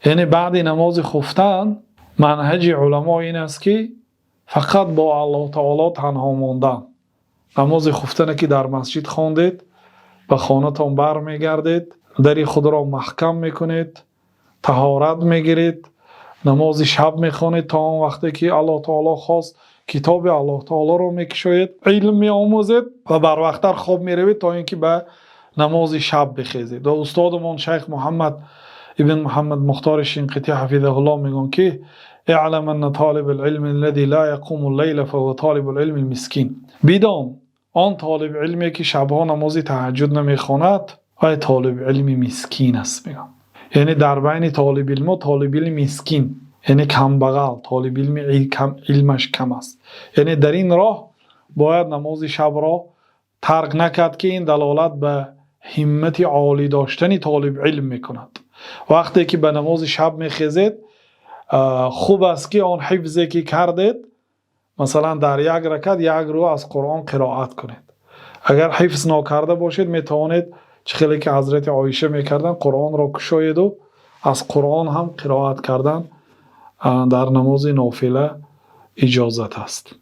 یعنی بعد نماز خفتن منهج علما این است که فقط با الله تعالی تنها ماندن. نماز خفتن که در مسجد خواندید، به خانه‌تان برمیگردید، در خود را محکم میکنید، طهارت میگیرید، نماز شب میخوانید تا آن وقتی که الله تعالی خواست کتاب الله تعالی را میکشوید، علم میآموزید و بر وقتر خواب میروید تا اینکه به نماز شب بخیزید. و استادمون شیخ محمد ابن محمد مختار شنقیطی حفظه الله میگن که اعلم ان طالب العلم الذي لا يقوم الليل فهو طالب العلم المسكين. بدان آن طالب علمی که شبها نماز تهجد نمیخواند و طالب علم مسکین است. میگن یعنی در بین طالب علم و طالب علم مسکین، یعنی کم بغل، طالب علم علمش کم است. یعنی در این راه باید نماز شب را ترک نکرد که این دلالت به همت عالی داشتن طالب علم میکند. وقتی که به نماز شب میخیزید خوب است که آن حفظی که کردید مثلا در یک رکعت یک رو از قرآن قرائت کنید. اگر حفظ نکرده باشید میتوانید چخیلی که حضرت عایشه میکردن قرآن را کشایید و از قرآن هم قرائت کردن در نماز نافله اجازت است.